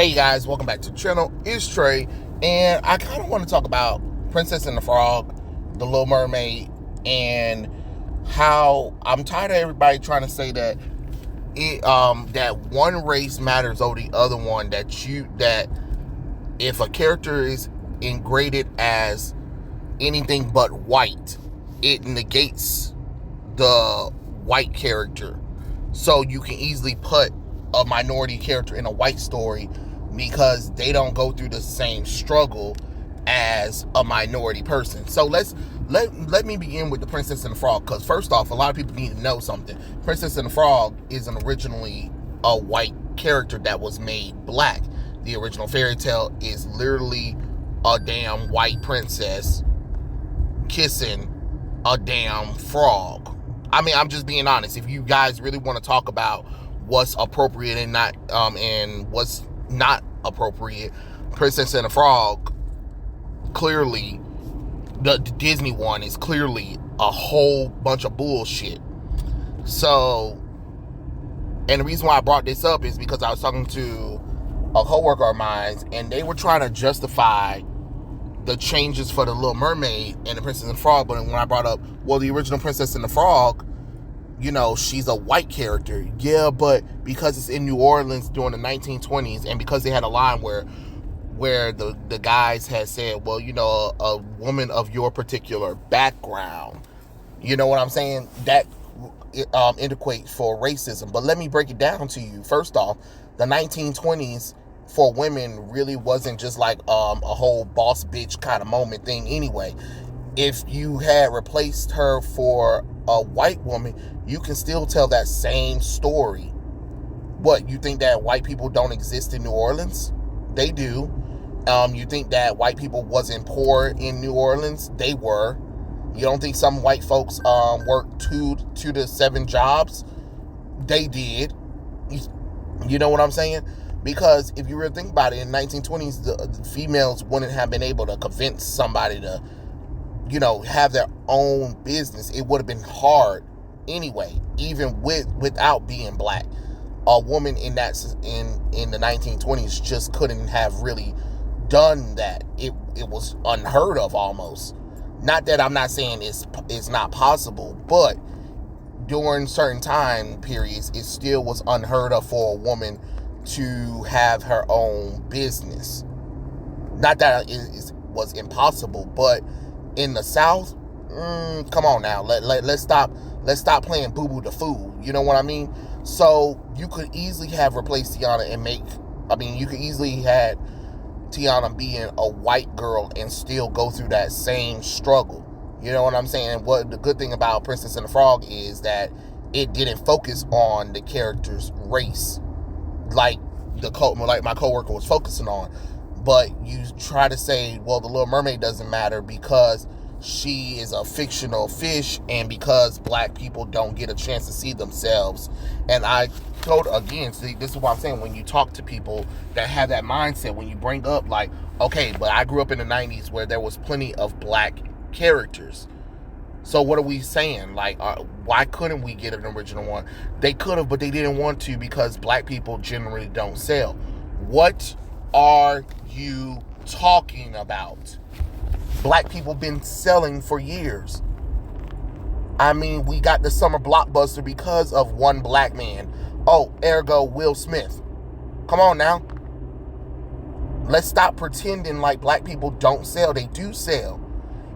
Hey guys, welcome back to the channel. It's Trey, and I kind of want to talk about Princess and the Frog, The Little Mermaid, and how I'm tired of everybody trying to say that that one race matters over the other one. That if a character is graded as anything but white, it negates the white character. So you can easily put a minority character in a white story because they don't go through the same struggle as a minority person. So let me begin with the Princess and the Frog, because first off, a lot of people need to know something. Princess and the Frog isn't originally a white character that was made black. The original fairy tale is literally a damn white princess kissing a damn frog. I mean, I'm just being honest. If you guys really want to talk about what's appropriate and not and what's not appropriate, Princess and the Frog, clearly the Disney one is clearly a whole bunch of bullshit. So, and the reason why I brought this up is because I was talking to a coworker of mine, and they were trying to justify the changes for the Little Mermaid and the Princess and the Frog. But when I brought up, well, the original Princess and the Frog, you know, she's a white character. Yeah, but because it's in New Orleans during the 1920s, and because they had a line where the guys had said, well, you know, a woman of your particular background, you know what I'm saying? That indicates for racism. But let me break it down to you. First off, the 1920s for women really wasn't just like a whole boss bitch kind of moment thing anyway. If you had replaced her for a white woman, you can still tell that same story. What, you think that white people don't exist in New Orleans? They do. You think that white people wasn't poor in New Orleans? They were. You don't think some white folks worked 2 to 7 jobs? They did. You know what I'm saying? Because if you really think about it, in the 1920s, the females wouldn't have been able to convince somebody to, you know, have their own business. It would have been hard anyway, even without being black. A woman in the 1920s just couldn't have really done that. It was unheard of almost. Not that I'm not saying it's not possible, but during certain time periods, it still was unheard of for a woman to have her own business. Not that it was impossible, but in the South, come on now, let's stop playing boo-boo the fool. You know what I mean? So you could easily have replaced Tiana you could easily had Tiana being a white girl and still go through that same struggle. You know what I'm saying? What the good thing about Princess and the Frog is that it didn't focus on the character's race like my coworker was focusing on. But you try to say, well, the Little Mermaid doesn't matter because she is a fictional fish and because black people don't get a chance to see themselves. And I told, again, see, this is what I'm saying, when you talk to people that have that mindset, when you bring up like, okay, but I grew up in the 90s where there was plenty of black characters. So what are we saying? Like, why couldn't we get an original one? They could have, but they didn't want to because black people generally don't sell. What are you talking about? Black people been selling for years. I mean, we got the summer blockbuster because of one black man. Oh, ergo Will Smith. Come on now. Let's stop pretending like black people don't sell. They do sell.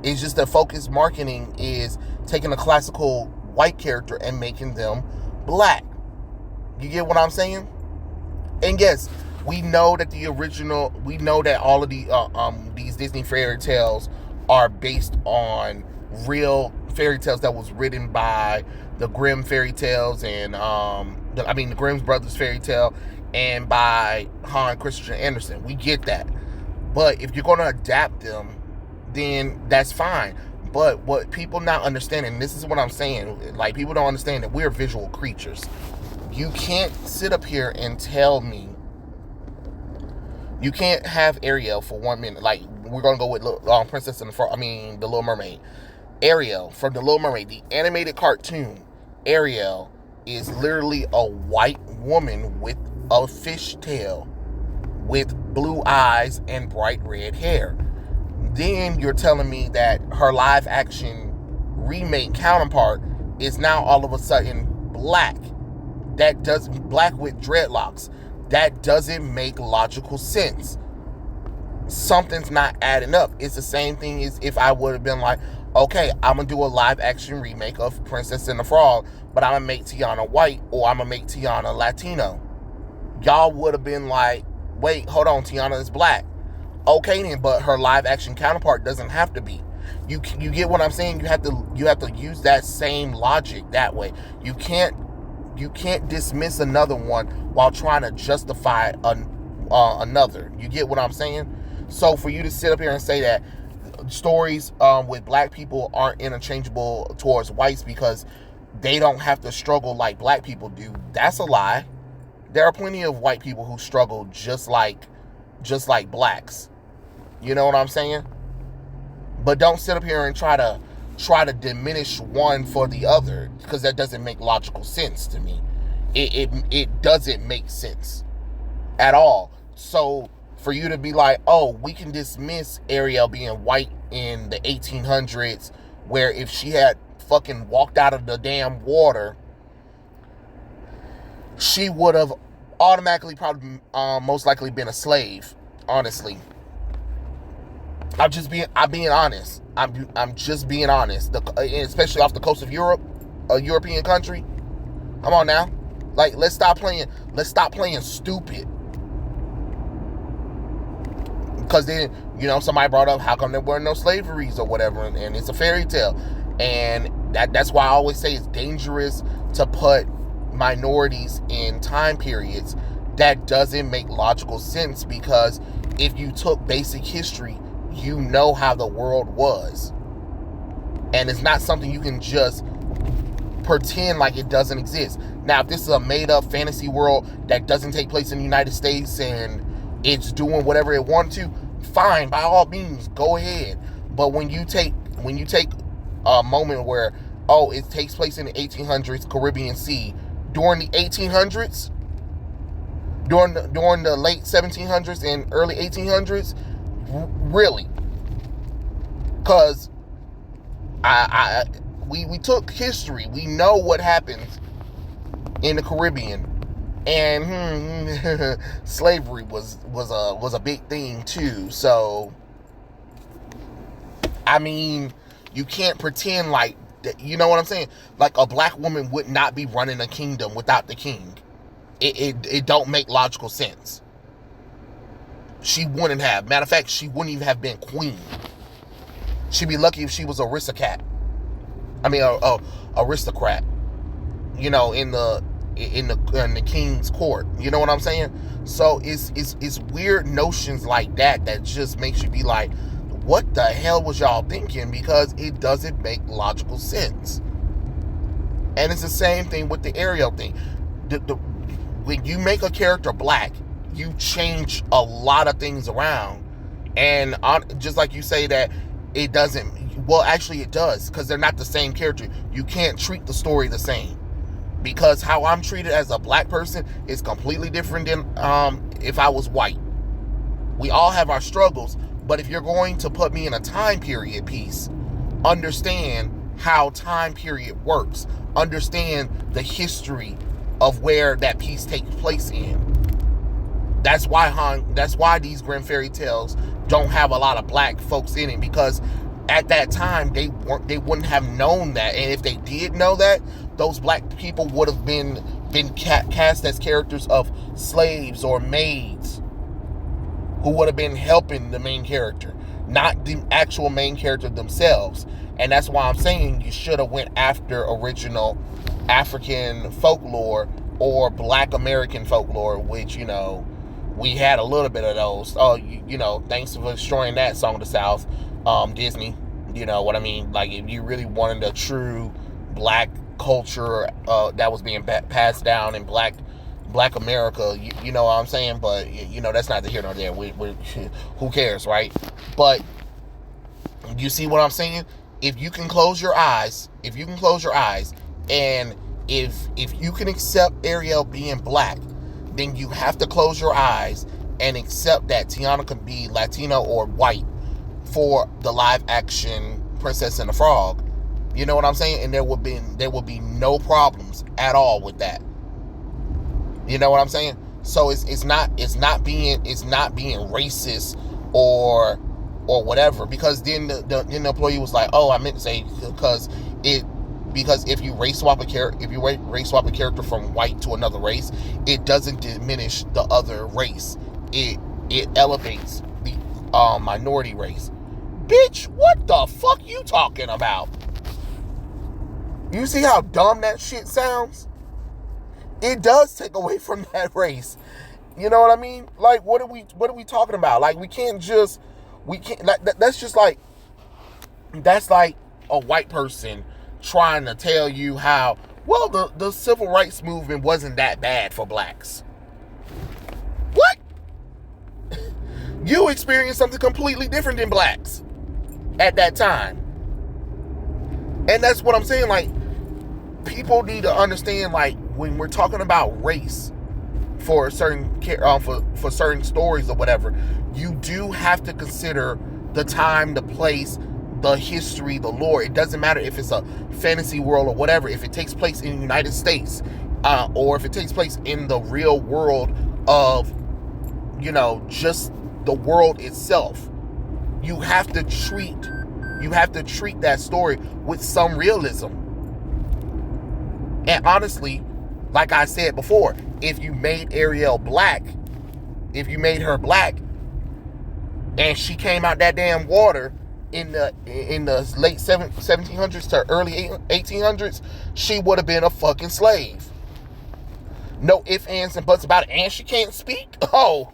It's just that focused marketing is taking a classical white character and making them black. You get what I'm saying? And yes, we know that all of these Disney fairy tales are based on real fairy tales that was written by the Grimm fairy tales and the Grimm brothers fairy tale and by Hans Christian Andersen. We get that. But if you're going to adapt them, then that's fine. But what people not understand, and this is what I'm saying, like, people don't understand that we're visual creatures. You can't sit up here and tell me, you can't have Ariel for 1 minute. Like, we're going to go with Princess and the Little Mermaid. Ariel from the Little Mermaid, the animated cartoon, Ariel is literally a white woman with a fishtail. with blue eyes and bright red hair. Then you're telling me that her live action remake counterpart is now all of a sudden black. Black with dreadlocks. That doesn't make logical sense. Something's not adding up. It's the same thing as if I would have been like, okay, I'm gonna do a live action remake of Princess and the Frog, but I'm gonna make Tiana white, or I'm gonna make Tiana Latino. Y'all would have been like, wait, hold on, Tiana is black. Okay then, but her live action counterpart doesn't have to be. You get what I'm saying? You have to use that same logic that way. You can't dismiss another one while trying to justify another. You get what I'm saying? So for you to sit up here and say that stories with black people aren't interchangeable towards whites because they don't have to struggle like black people do, that's a lie. There are plenty of white people who struggle just like blacks. You know what I'm saying? But don't sit up here and try to diminish one for the other, because that doesn't make logical sense to me. It doesn't make sense at all. So for you to be like, oh, we can dismiss Ariel being white in the 1800s, where if she had fucking walked out of the damn water, she would have automatically probably most likely been a slave. Honestly, I'm being honest. I'm just being honest. Especially off the coast of Europe, a European country. Come on now, like let's stop playing stupid. Because then, somebody brought up how come there were no slaveries or whatever, and it's a fairy tale, and that's why I always say it's dangerous to put minorities in time periods that doesn't make logical sense, because if you took basic history, you know how the world was, and it's not something you can just pretend like it doesn't exist. Now, if this is a made-up fantasy world that doesn't take place in the United States and it's doing whatever it wanted to, fine, by all means, go ahead. But when you take a moment where, oh, it takes place in the 1800s, Caribbean Sea, during the 1800s, during the late 1700s and early 1800s, really? Because we took history. We know what happens in the Caribbean, and slavery was a big thing too. So I mean, you can't pretend like that. You know what I'm saying? Like a black woman would not be running a kingdom without the king. It don't make logical sense. She wouldn't have. Matter of fact, she wouldn't even have been queen. She'd be lucky if she was aristocrat. I mean, aristocrat. In the king's court. You know what I'm saying? So it's weird notions like that just makes you be like, what the hell was y'all thinking? Because it doesn't make logical sense. And it's the same thing with the Ariel thing. When you make a character black, you change a lot of things around. And just like you say that it doesn't, well, actually it does, because they're not the same character. You can't treat the story the same. Because how I'm treated as a black person is completely different than if I was white. We all have our struggles, but if you're going to put me in a time period piece, understand how time period works. Understand the history of where that piece takes place in. That's why these Grimm fairy tales don't have a lot of black folks in it, because at that time they wouldn't have known that, and if they did know that, those black people would have been cast as characters of slaves or maids who would have been helping the main character, not the actual main character themselves. And that's why I'm saying you should have went after original African folklore or Black American folklore, which, we had a little bit of those. Oh, thanks for destroying that Song of the South, Disney. You know what I mean? Like, if you really wanted a true black culture that was being passed down in black America, you know what I'm saying? But that's not the here nor there. Who cares, right? But you see what I'm saying? If you can close your eyes, and if you can accept Ariel being black, then you have to close your eyes and accept that Tiana could be Latino or white for the live action Princess and the Frog. You know what I'm saying? And there would be no problems at all with that. You know what I'm saying? So it's not being racist or whatever, because then the employee was like, oh, I meant to say because if you race swap a character from white to another race, it doesn't diminish the other race. It elevates the minority race. Bitch, what the fuck you talking about? You see how dumb that shit sounds? It does take away from that race. You know what I mean? Like, what are we talking about? Like, that's like a white person trying to tell you how, well, the civil rights movement wasn't that bad for blacks. What? You experienced something completely different than blacks at that time. And that's what I'm saying. Like, people need to understand, like, when we're talking about race for certain for certain stories or whatever, you do have to consider the time, the place, the history, the lore. It doesn't matter if it's a fantasy world or whatever. If it takes place in the United States, or if it takes place in the real world of, just the world itself, you have to treat that story with some realism. And honestly, like I said before, if you made her black, and she came out that damn water in the late 1700s to early 1800s, she would have been a fucking slave. No ifs, ands, and buts about it. And she can't speak? Oh,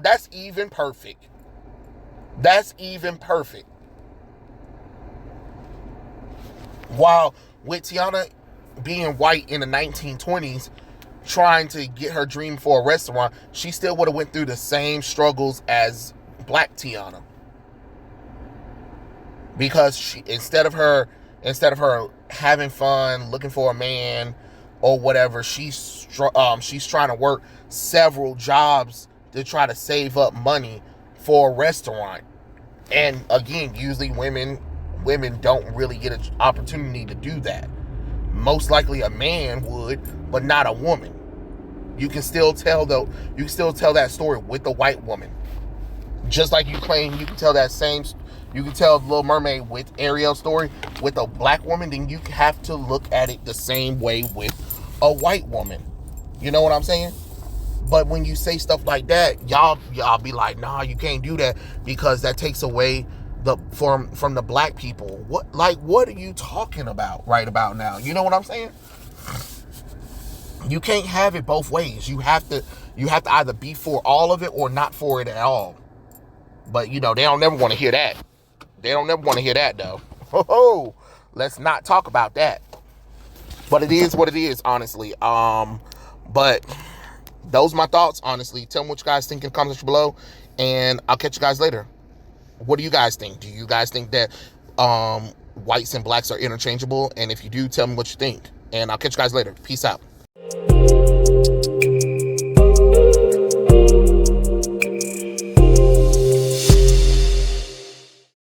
that's even perfect. That's even perfect. While with Tiana being white in the 1920s, trying to get her dream for a restaurant, she still would have went through the same struggles as black Tiana. Because she, instead of her having fun, looking for a man or whatever, she's trying to work several jobs to try to save up money for a restaurant. And again, usually women don't really get an opportunity to do that. Most likely a man would, but not a woman. You can still tell that story with the white woman. Just like you claim you can tell Little Mermaid with Ariel's story with a black woman, then you have to look at it the same way with a white woman. You know what I'm saying? But when you say stuff like that, y'all be like, nah, you can't do that because that takes away from the black people. What are you talking about right about now? You know what I'm saying? You can't have it both ways. You have to either be for all of it or not for it at all. But they don't never want to hear that. They don't never want to hear that though. Let's not talk about that. But it is what it is, honestly. But those are my thoughts, honestly. Tell me what you guys think in the comments below, and I'll catch you guys later. What do you guys think? Do you guys think that whites and blacks are interchangeable? And if you do, tell me what you think. And I'll catch you guys later. Peace out.